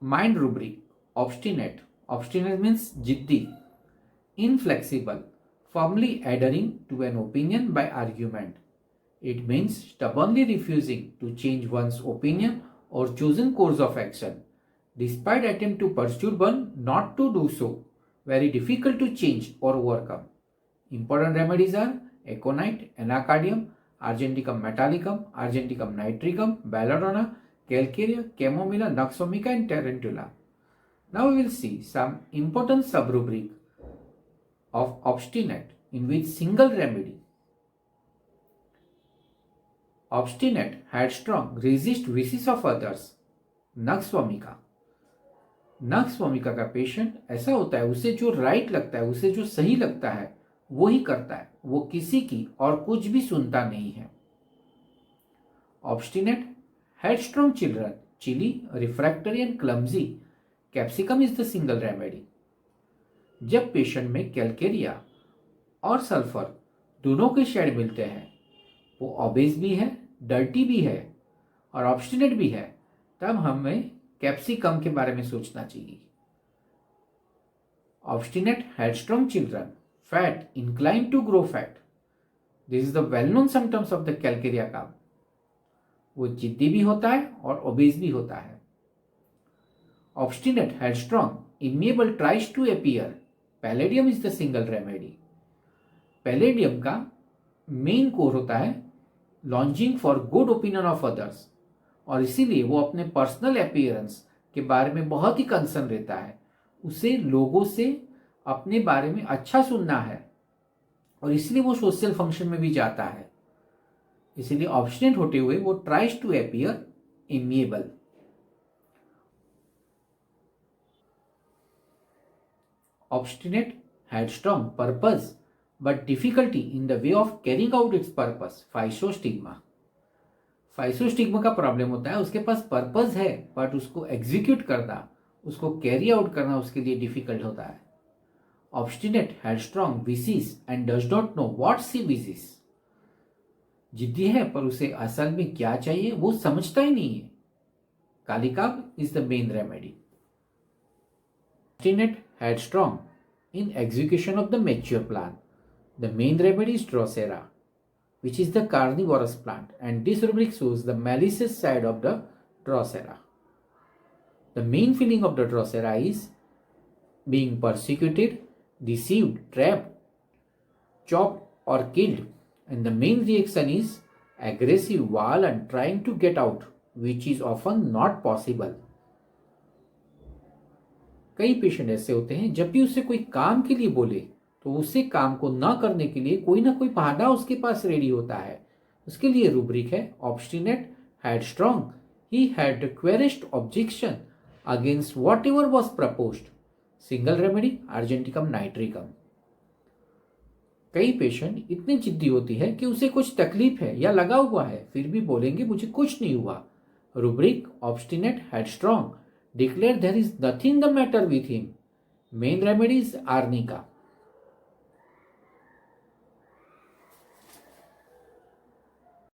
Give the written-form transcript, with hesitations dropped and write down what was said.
Mind rubric obstinate. Obstinate means jiddi, inflexible, firmly adhering to an opinion by argument. It means stubbornly refusing to change one's opinion or chosen course of action, despite attempt to persuade one not to do so. Very difficult to change or overcome. Important remedies are aconite, anacardium, argenticum metallicum, argenticum nitricum, belladonna, calcarea, chamomilla, nux vomica, and tarantula. Now we will see some important subrubric of obstinate in which single remedy. Obstinate, headstrong, resist wishes of others. Nux vomica. Nux vomica का patient ऐसा होता है, उसे जो right लगता है, उसे जो सही लगता है वो ही करता है, वो किसी की और कुछ भी सुनता नहीं है. Obstinate, headstrong children, chilly, refractory and clumsy. Capsicum is the single remedy. जब पेशेंट में कैलकेरिया और सल्फर दोनों के शेड मिलते हैं, वो ओबेस भी है, डर्टी भी है और ऑब्स्टिनेट भी है, तब हमें कैप्सिकम के बारे में सोचना चाहिए. Obstinate, headstrong children, fat, incline to grow fat. This is the well known symptoms of the calcarea काम. वो जिद्दी भी होता है और ओबेस भी होता है. Obstinate, headstrong, amiable, tries to appear. Palladium is the single remedy. Palladium का मेन कोर होता है longing for good opinion of others, और इसीलिए वो अपने पर्सनल अपीयरेंस के बारे में बहुत ही कंसर्न रहता है. उसे लोगों से अपने बारे में अच्छा सुनना है और इसलिए वो सोशल फंक्शन में भी जाता है. इसीलिए ऑब्स्टिनेट होते हुए वो tries to appear amiable. Obstinate, headstrong, purpose but difficulty in the way of carrying out its purpose. फाइसोस्टिग्मा. फाइसोस्टिग्मा का प्रॉब्लम होता है, उसके पास पर्पस है बट उसको एग्जीक्यूट करना, उसको कैरी आउट करना उसके लिए डिफिकल्ट होता है. Obstinate, headstrong, wishes and does not know what she wishes. जिद्दी है पर उसे असल में क्या चाहिए वो समझता ही नहीं है. Kali carb is the main remedy. Obstinate, headstrong in execution of the mature plant. The main remedy is Drosera, which is the carnivorous plant, and this rubric shows the malicious side of the Drosera. The main feeling of the Drosera is being persecuted, deceived, trapped, chopped or killed, and the main reaction is aggressive, violent, trying to get out, which is often not possible. कई patient ऐसे होते हैं जब भी उसे कोई काम के लिए बोले तो उसे काम को ना करने के लिए कोई ना कोई बहाना उसके पास रेडी होता है. उसके लिए रूब्रिक है obstinate, headstrong, he had the queerest objection against whatever was proposed. Single remedy, argentum nitricum. कई पेशेंट इतने जिद्दी होती है कि उसे कुछ तकलीफ है या लगा हुआ है, फिर भी बोलेंगे मुझे कुछ नहीं हुआ. Rubric obstinate, headstrong, declare there is nothing the matter with him. Main remedy is arnica.